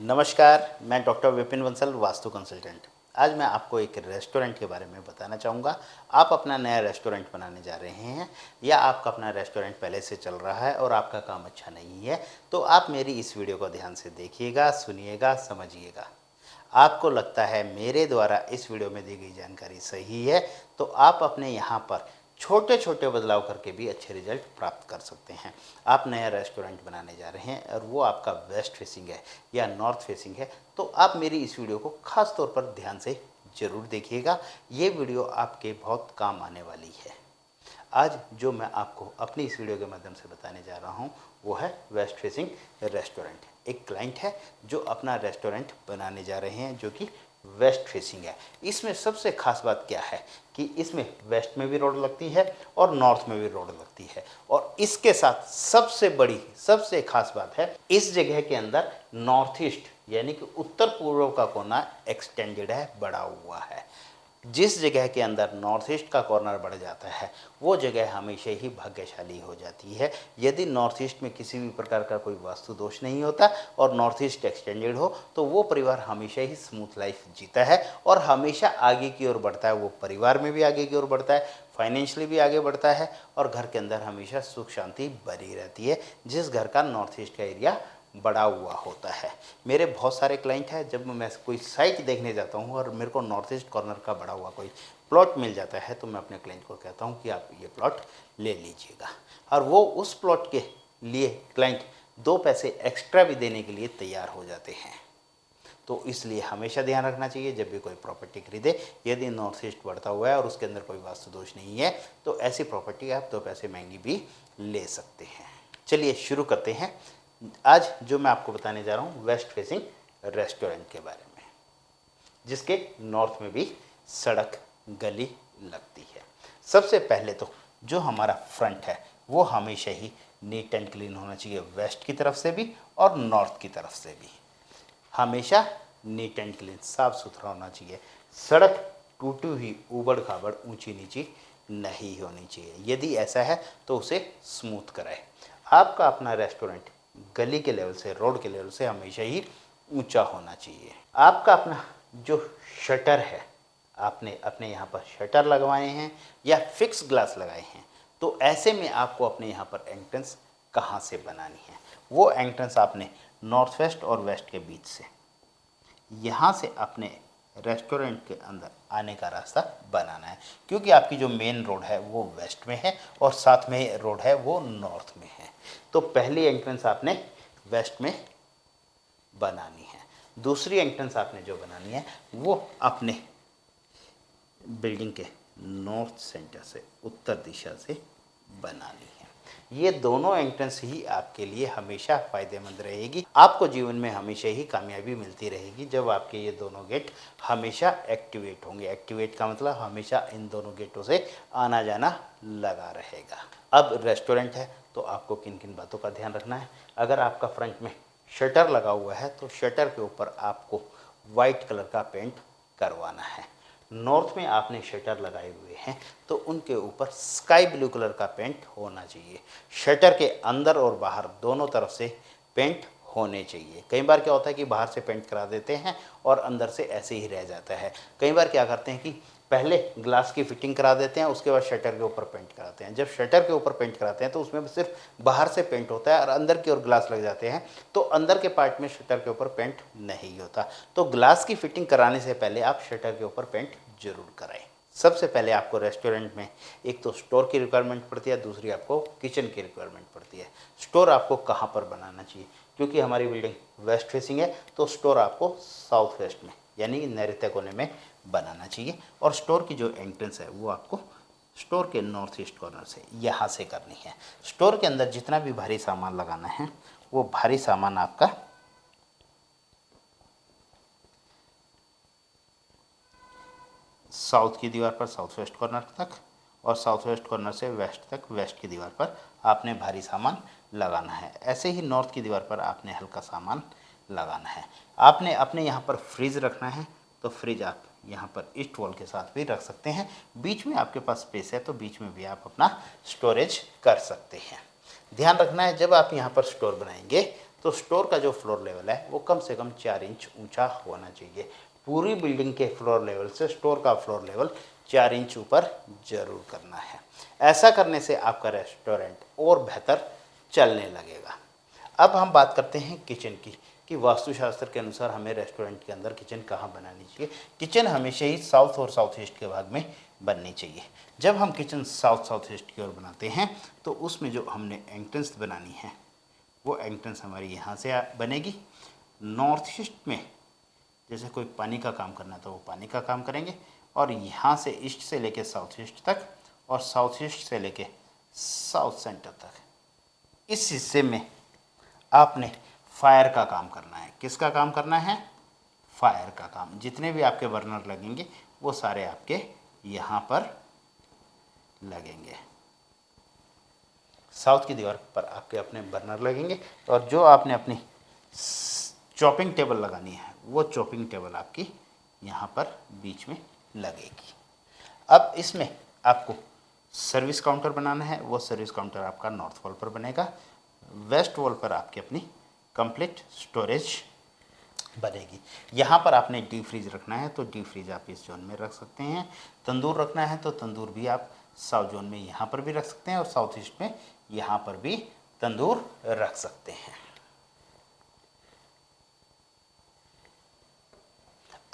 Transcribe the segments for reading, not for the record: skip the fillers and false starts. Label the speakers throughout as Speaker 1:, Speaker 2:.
Speaker 1: नमस्कार, मैं doctor Vipin Bansal, vastu consultant. आज मैं आपको एक रेस्टोरेंट के बारे में बताना चाहूँगा। आप अपना नया रेस्टोरेंट बनाने जा रहे हैं या आपका अपना रेस्टोरेंट पहले से चल रहा है और आपका काम अच्छा नहीं है, तो आप मेरी इस वीडियो को ध्यान से देखिएगा, सुनिएगा, समझिएगा। आपको लगता है मेरे द्वारा इस वीडियो में दी गई जानकारी सही है, तो आप अपने यहाँ पर छोटे छोटे बदलाव करके भी अच्छे रिजल्ट प्राप्त कर सकते हैं। आप नया रेस्टोरेंट बनाने जा रहे हैं और वो आपका वेस्ट फेसिंग है या नॉर्थ फेसिंग है, तो आप मेरी इस वीडियो को खास तौर पर ध्यान से ज़रूर देखिएगा। ये वीडियो आपके बहुत काम आने वाली है। आज जो मैं आपको अपनी इस वीडियो के माध्यम से बताने जा रहा हूँ वो है वेस्ट फेसिंग रेस्टोरेंट। एक क्लाइंट है जो अपना रेस्टोरेंट बनाने जा रहे हैं जो कि वेस्ट फेसिंग है। इसमें सबसे खास बात क्या है कि इसमें वेस्ट में भी रोड लगती है और नॉर्थ में भी रोड लगती है, और इसके साथ सबसे बड़ी सबसे खास बात है, इस जगह के अंदर नॉर्थ ईस्ट यानी कि उत्तर पूर्व का कोना एक्सटेंडेड है, बढ़ा हुआ है। जिस जगह के अंदर नॉर्थ ईस्ट का कॉर्नर बढ़ जाता है वो जगह हमेशा ही भाग्यशाली हो जाती है। यदि नॉर्थ ईस्ट में किसी भी प्रकार का कोई वास्तु दोष नहीं होता और नॉर्थ ईस्ट एक्सटेंडेड हो तो वो परिवार हमेशा ही स्मूथ लाइफ जीता है और हमेशा आगे की ओर बढ़ता है। वो परिवार में भी आगे की ओर बढ़ता है, फाइनेंशियली भी आगे बढ़ता है और घर के अंदर हमेशा सुख शांति बनी रहती है, जिस घर का नॉर्थ ईस्ट का एरिया बड़ा हुआ होता है। मेरे बहुत सारे क्लाइंट हैं, जब मैं कोई साइट देखने जाता हूँ और मेरे को नॉर्थ ईस्ट कॉर्नर का बड़ा हुआ कोई प्लॉट मिल जाता है तो मैं अपने क्लाइंट को कहता हूँ कि आप ये प्लॉट ले लीजिएगा, और वो उस प्लॉट के लिए क्लाइंट 2 पैसे एक्स्ट्रा भी देने के लिए तैयार हो जाते हैं। तो इसलिए हमेशा ध्यान रखना चाहिए जब भी कोई प्रॉपर्टी खरीदे, यदि नॉर्थ ईस्ट बढ़ता हुआ है और उसके अंदर कोई वास्तु दोष नहीं है तो ऐसी प्रॉपर्टी आप 2 पैसे महंगी भी ले सकते हैं। चलिए शुरू करते हैं। आज जो मैं आपको बताने जा रहा हूँ वेस्ट फेसिंग रेस्टोरेंट के बारे में, जिसके नॉर्थ में भी सड़क गली लगती है। सबसे पहले तो जो हमारा फ्रंट है वो हमेशा ही नीट एंड क्लीन होना चाहिए, वेस्ट की तरफ से भी और नॉर्थ की तरफ से भी हमेशा नीट एंड क्लीन, साफ सुथरा होना चाहिए। सड़क टूटी हुई, ऊबड़ खाबड़, ऊंची नीची नहीं होनी चाहिए। यदि ऐसा है तो उसे स्मूथ कराए। आपका अपना रेस्टोरेंट गली के लेवल से, रोड के लेवल से हमेशा ही ऊंचा होना चाहिए। आपका अपना जो शटर है, आपने अपने यहाँ पर शटर लगवाए हैं या फिक्स ग्लास लगाए हैं, तो ऐसे में आपको अपने यहाँ पर एंट्रेंस कहाँ से बनानी है? वो एंट्रेंस आपने नॉर्थ वेस्ट और वेस्ट के बीच से, यहाँ से अपने रेस्टोरेंट के अंदर आने का रास्ता बनाना है, क्योंकि आपकी जो मेन रोड है वो वेस्ट में है और साथ में रोड है वो नॉर्थ में है। तो पहली एंट्रेंस आपने वेस्ट में बनानी है। दूसरी एंट्रेंस आपने जो बनानी है वो अपने बिल्डिंग के नॉर्थ सेंटर से, उत्तर दिशा से बनानी है। ये दोनों एंट्रेंस ही आपके लिए हमेशा फ़ायदेमंद रहेगी। आपको जीवन में हमेशा ही कामयाबी मिलती रहेगी जब आपके ये दोनों गेट हमेशा एक्टिवेट होंगे। एक्टिवेट का मतलब हमेशा इन दोनों गेटों से आना जाना लगा रहेगा। अब रेस्टोरेंट है तो आपको किन किन बातों का ध्यान रखना है? अगर आपका फ्रंट में शटर लगा हुआ है तो शटर के ऊपर आपको वाइट कलर का पेंट करवाना है। नॉर्थ में आपने शटर लगाए हुए हैं तो उनके ऊपर स्काई ब्लू कलर का पेंट होना चाहिए। शटर के अंदर और बाहर दोनों तरफ से पेंट होने चाहिए। कई बार क्या होता है कि बाहर से पेंट करा देते हैं और अंदर से ऐसे ही रह जाता है। कई बार क्या करते हैं कि पहले ग्लास की फिटिंग करा देते हैं, उसके बाद शटर के ऊपर पेंट कराते हैं। जब शटर के ऊपर पेंट कराते हैं तो उसमें सिर्फ बाहर से पेंट होता है और अंदर की ओर ग्लास लग जाते हैं, तो अंदर के पार्ट में शटर के ऊपर पेंट नहीं होता। तो ग्लास की फिटिंग कराने से पहले आप शटर के ऊपर पेंट जरूर कराएं। सबसे पहले आपको रेस्टोरेंट में एक तो स्टोर की रिक्वायरमेंट पड़ती है, दूसरी आपको किचन की रिक्वायरमेंट पड़ती है। स्टोर आपको कहाँ पर बनाना चाहिए? क्योंकि हमारी बिल्डिंग वेस्ट फेसिंग है तो स्टोर आपको साउथ वेस्ट में यानी कि नैऋत्य कोने में बनाना चाहिए, और स्टोर की जो एंट्रेंस है वो आपको स्टोर के नॉर्थ ईस्ट कॉर्नर से यहाँ से करनी है। स्टोर के अंदर जितना भी भारी सामान लगाना है वो भारी सामान आपका साउथ की दीवार पर, साउथ वेस्ट कॉर्नर तक, और साउथ वेस्ट कॉर्नर से वेस्ट तक, वेस्ट की दीवार पर आपने भारी सामान लगाना है। ऐसे ही नॉर्थ की दीवार पर आपने हल्का सामान लगाना है। आपने अपने यहाँ पर फ्रिज रखना है तो फ्रिज आप यहाँ पर ईस्ट वॉल के साथ भी रख सकते हैं। बीच में आपके पास स्पेस है तो बीच में भी आप अपना स्टोरेज कर सकते हैं। ध्यान रखना है जब आप यहाँ पर स्टोर बनाएंगे तो स्टोर का जो फ्लोर लेवल है वो कम से कम 4 इंच ऊंचा होना चाहिए। पूरी बिल्डिंग के फ्लोर लेवल से स्टोर का फ्लोर लेवल 4 इंच ऊपर जरूर करना है। ऐसा करने से आपका रेस्टोरेंट और बेहतर चलने लगेगा। अब हम बात करते हैं किचन की, कि वास्तुशास्त्र के अनुसार हमें रेस्टोरेंट के अंदर किचन कहाँ बनानी चाहिए। किचन हमेशा ही साउथ और साउथ ईस्ट के भाग में बननी चाहिए। जब हम किचन साउथ ईस्ट की ओर बनाते हैं तो उसमें जो हमने एंट्रेंस बनानी है वो एंट्रेंस हमारी यहाँ से बनेगी। नॉर्थ ईस्ट में जैसे कोई पानी का काम करना है तो वो पानी का काम करेंगे, और यहाँ से ईस्ट से लेके साउथ ईस्ट तक और साउथ ईस्ट से लेके साउथ सेंटर तक, इस हिस्से में आपने फायर का काम करना है। किसका काम करना है? फायर का काम। जितने भी आपके बर्नर लगेंगे वो सारे आपके यहाँ पर लगेंगे। साउथ की दीवार पर आपके अपने बर्नर लगेंगे, और जो आपने अपनी चॉपिंग टेबल लगानी है वो चॉपिंग टेबल आपकी यहाँ पर बीच में लगेगी। अब इसमें आपको सर्विस काउंटर बनाना है। वो सर्विस काउंटर आपका नॉर्थ वॉल पर बनेगा। वेस्ट वॉल पर आपकी अपनी कंप्लीट स्टोरेज बनेगी। यहाँ पर आपने डीप फ्रीज रखना है तो डीप फ्रीज आप इस जोन में रख सकते हैं। तंदूर रखना है तो तंदूर भी आप साउथ जोन में यहाँ पर भी रख सकते हैं, और साउथ ईस्ट में यहाँ पर भी तंदूर रख सकते हैं।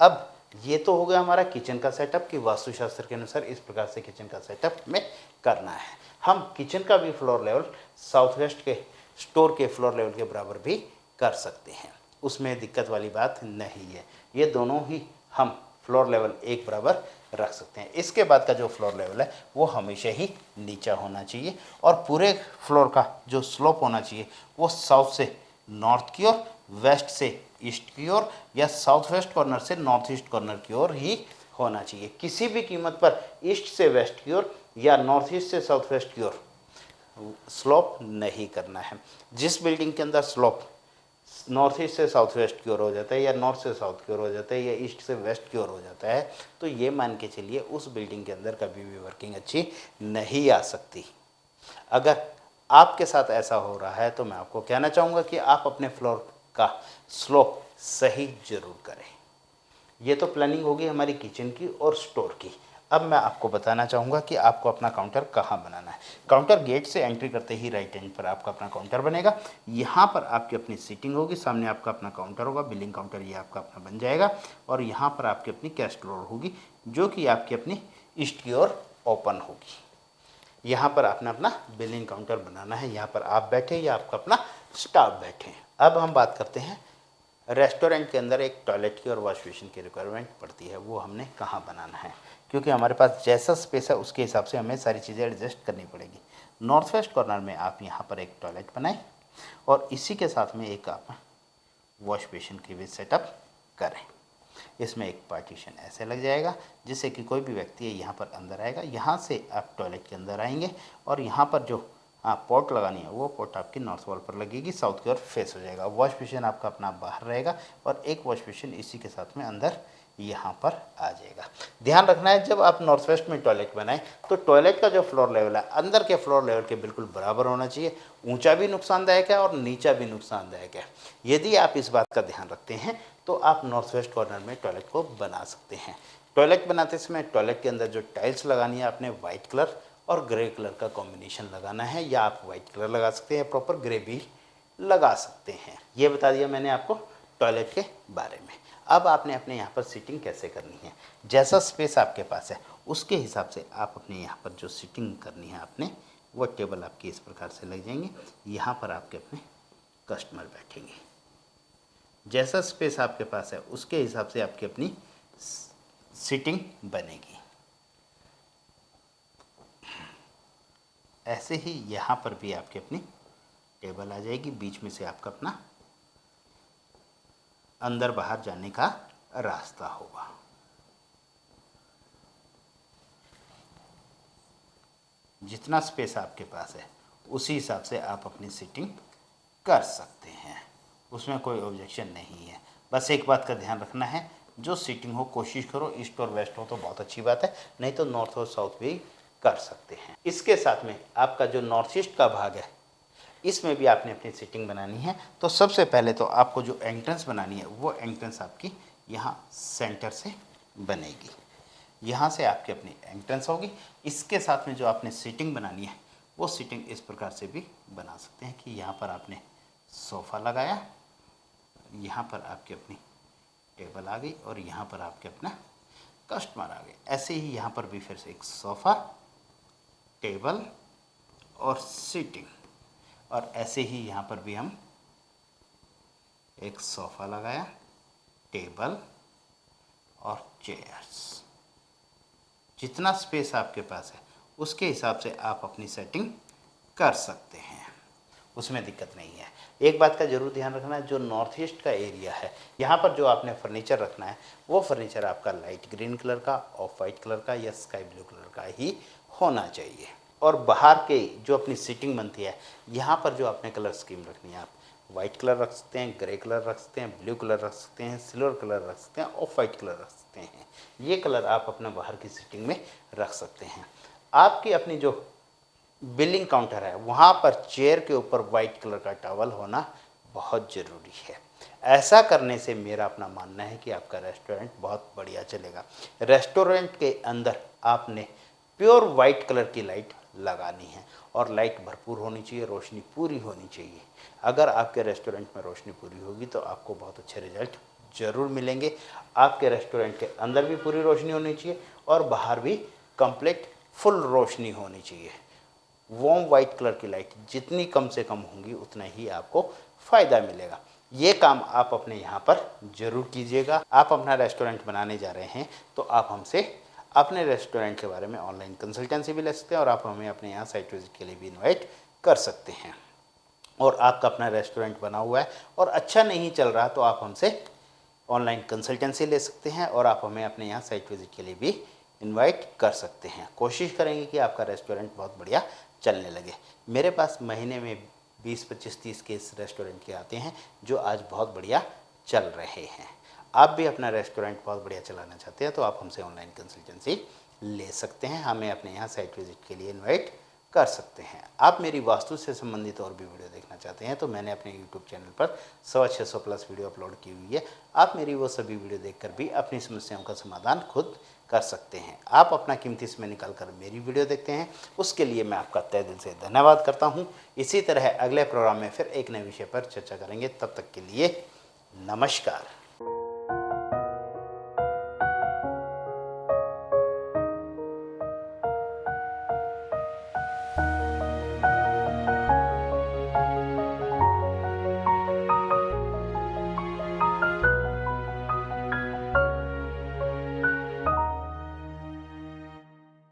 Speaker 1: अब ये तो हो गया हमारा किचन का सेटअप, कि वास्तुशास्त्र के अनुसार इस प्रकार से किचन का सेटअप हमें करना है। हम किचन का भी फ्लोर लेवल साउथ वेस्ट के स्टोर के फ्लोर लेवल के बराबर भी कर सकते हैं, उसमें दिक्कत वाली बात नहीं है। ये दोनों ही हम फ्लोर लेवल एक बराबर रख सकते हैं। इसके बाद का जो फ्लोर लेवल है वो हमेशा ही नीचा होना चाहिए, और पूरे फ्लोर का जो स्लोप होना चाहिए वो साउथ से नॉर्थ की ओर, वेस्ट से ईस्ट की ओर, या साउथ वेस्ट कॉर्नर से नॉर्थ ईस्ट कॉर्नर की ओर ही होना चाहिए। किसी भी कीमत पर ईस्ट से वेस्ट की ओर या नॉर्थ ईस्ट से साउथ वेस्ट की ओर स्लोप नहीं करना है। जिस बिल्डिंग के अंदर स्लोप नॉर्थ ईस्ट से साउथ वेस्ट की ओर हो जाता है, या नॉर्थ से साउथ की ओर हो जाता है, या ईस्ट से वेस्ट की ओर हो जाता है, तो ये मान के चलिए उस बिल्डिंग के अंदर कभी भी वर्किंग अच्छी नहीं आ सकती। अगर आपके साथ ऐसा हो रहा है तो मैं आपको कहना चाहूँगा कि आप अपने फ्लोर का स्लोप सही जरूर करें। ये तो प्लानिंग होगी हमारी किचन की और स्टोर की। अब मैं आपको बताना चाहूँगा कि आपको अपना काउंटर कहाँ बनाना है। काउंटर गेट से एंट्री करते ही राइट हैंड पर आपका अपना काउंटर बनेगा। यहाँ पर आपकी अपनी सीटिंग होगी, सामने आपका अपना काउंटर होगा, बिलिंग काउंटर ये आपका अपना बन जाएगा, और यहाँ पर आपकी अपनी कैश ड्रॉअर होगी जो कि आपकी अपनी ईस्ट की ओर ओपन होगी। यहाँ पर आपने अपना बिलिंग काउंटर बनाना है। यहाँ पर आप बैठे या आपका अपना स्टाफ बैठे। अब हम बात करते हैं रेस्टोरेंट के अंदर एक टॉयलेट की और वॉश बेसिन की रिक्वायरमेंट पड़ती है, वो हमने कहाँ बनाना है, क्योंकि हमारे पास जैसा स्पेस है उसके हिसाब से हमें सारी चीज़ें एडजस्ट करनी पड़ेगी। नॉर्थ वेस्ट कॉर्नर में आप यहाँ पर एक टॉयलेट बनाएं, और इसी के साथ में एक आप वॉश बेसिन की भी सेटअप करें। इसमें एक पार्टीशन ऐसे लग जाएगा जिससे कि कोई भी व्यक्ति यहाँ पर अंदर आएगा, यहाँ से आप टॉयलेट के अंदर आएंगे, और यहाँ पर जो पोर्ट लगानी है वो पोर्ट आपकी नॉर्थ वॉल पर लगेगी, साउथ की ओर फेस हो जाएगा। वॉश बेसिन आपका अपना बाहर रहेगा, और एक वॉश बेसिन इसी के साथ में अंदर यहाँ पर आ जाएगा। ध्यान रखना है जब आप नॉर्थ वेस्ट में टॉयलेट बनाएं तो टॉयलेट का जो फ्लोर लेवल है अंदर के फ्लोर लेवल के बिल्कुल बराबर होना चाहिए। ऊंचा भी नुकसानदायक है और नीचा भी नुकसानदायक है। यदि आप इस बात का ध्यान रखते हैं तो आप नॉर्थ वेस्ट कॉर्नर में टॉयलेट को बना सकते हैं। टॉयलेट बनाते समय टॉयलेट के अंदर जो टाइल्स लगानी है आपने वाइट कलर और ग्रे कलर का कॉम्बिनेशन लगाना है, या आप वाइट कलर लगा सकते हैं, प्रॉपर ग्रे भी लगा सकते हैं। ये बता दिया मैंने आपको टॉयलेट के बारे में। अब आपने अपने यहाँ पर सीटिंग कैसे करनी है, जैसा स्पेस आपके पास है उसके हिसाब से आप अपने यहाँ पर जो सीटिंग करनी है आपने वो टेबल आपकी इस प्रकार से लग जाएंगे। यहाँ पर आपके अपने कस्टमर बैठेंगे। जैसा स्पेस आपके पास है उसके हिसाब से आपकी अपनी सीटिंग बनेगी। ऐसे ही यहाँ पर भी आपकी अपनी टेबल आ जाएगी। बीच में से आपका अपना अंदर बाहर जाने का रास्ता होगा। जितना स्पेस आपके पास है उसी हिसाब से आप अपनी सीटिंग कर सकते हैं, उसमें कोई ऑब्जेक्शन नहीं है। बस एक बात का ध्यान रखना है, जो सीटिंग हो कोशिश करो ईस्ट और वेस्ट हो तो बहुत अच्छी बात है, नहीं तो नॉर्थ और साउथ भी कर सकते हैं। इसके साथ में आपका जो नॉर्थ ईस्ट का भाग है इसमें भी आपने अपनी सीटिंग बनानी है। तो सबसे पहले तो आपको जो एंट्रेंस बनानी है वो एंट्रेंस आपकी यहाँ सेंटर से बनेगी। यहाँ से आपकी अपनी एंट्रेंस होगी। इसके साथ में जो आपने सीटिंग बनानी है वो सीटिंग इस प्रकार से भी बना सकते हैं कि यहाँ पर आपने सोफ़ा लगाया, यहाँ पर आपकी अपनी टेबल आ गई और यहाँ पर आपके अपना कस्टमर आ गए। ऐसे ही यहाँ पर भी फिर से एक सोफ़ा, टेबल और सीटिंग, और ऐसे ही यहाँ पर भी हम एक सोफ़ा लगाया, टेबल और चेयर्स। जितना स्पेस आपके पास है उसके हिसाब से आप अपनी सेटिंग कर सकते हैं, उसमें दिक्कत नहीं है। एक बात का जरूर ध्यान रखना है, जो नॉर्थ ईस्ट का एरिया है यहाँ पर जो आपने फर्नीचर रखना है वो फर्नीचर आपका लाइट ग्रीन कलर का, ऑफ वाइट कलर का या स्काई ब्लू कलर का ही होना चाहिए। और बाहर के जो अपनी सीटिंग बनती है यहाँ पर जो आपने कलर स्कीम रखनी है, आप वाइट कलर रख सकते हैं, ग्रे कलर रख सकते हैं, ब्लू कलर रख सकते हैं, सिल्वर कलर रख सकते हैं, ऑफ वाइट कलर रख सकते हैं। ये कलर आप अपने बाहर की सीटिंग में रख सकते हैं। आपकी अपनी जो बिलिंग काउंटर है वहाँ पर चेयर के ऊपर वाइट कलर का टॉवल होना बहुत ज़रूरी है। ऐसा करने से मेरा अपना मानना है कि आपका रेस्टोरेंट बहुत बढ़िया चलेगा। रेस्टोरेंट के अंदर आपने प्योर वाइट कलर की लाइट लगानी है और लाइट भरपूर होनी चाहिए, रोशनी पूरी होनी चाहिए। अगर आपके रेस्टोरेंट में रोशनी पूरी होगी तो आपको बहुत अच्छे रिजल्ट ज़रूर मिलेंगे। आपके रेस्टोरेंट के अंदर भी पूरी रोशनी होनी चाहिए और बाहर भी कंप्लीट फुल रोशनी होनी चाहिए। वॉर्म वाइट कलर की लाइट जितनी कम से कम होंगी उतना ही आपको फ़ायदा मिलेगा। ये काम आप अपने यहाँ पर ज़रूर कीजिएगा। आप अपना रेस्टोरेंट बनाने जा रहे हैं तो आप हमसे अपने रेस्टोरेंट के बारे में ऑनलाइन कंसल्टेंसी भी ले सकते हैं और आप हमें अपने यहाँ साइट विजिट के लिए भी इनवाइट कर सकते हैं। और आपका अपना रेस्टोरेंट बना हुआ है और अच्छा नहीं चल रहा तो आप हमसे ऑनलाइन कंसल्टेंसी ले सकते हैं और आप हमें अपने यहाँ साइट विजिट के लिए भी इनवाइट कर सकते हैं। कोशिश करेंगे कि आपका रेस्टोरेंट बहुत बढ़िया चलने लगे। मेरे पास महीने में 20, 25, 30 केस रेस्टोरेंट के आते हैं जो आज बहुत बढ़िया चल रहे हैं। आप भी अपना रेस्टोरेंट बहुत बढ़िया चलाना चाहते हैं तो आप हमसे ऑनलाइन कंसल्टेंसी ले सकते हैं, हमें अपने यहाँ साइट विजिट के लिए इन्वाइट कर सकते हैं। आप मेरी वास्तु से संबंधित और भी वीडियो देखना चाहते हैं तो मैंने अपने YouTube चैनल पर 600 प्लस वीडियो अपलोड की हुई है। आप मेरी वो सभी वीडियो देखकर भी अपनी समस्याओं का समाधान खुद कर सकते हैं। आप अपना कीमती समय निकाल कर मेरी वीडियो देखते हैं, उसके लिए मैं आपका तहे दिल से धन्यवाद करता हूँ। इसी तरह अगले प्रोग्राम में फिर एक नए विषय पर चर्चा करेंगे। तब तक के लिए नमस्कार।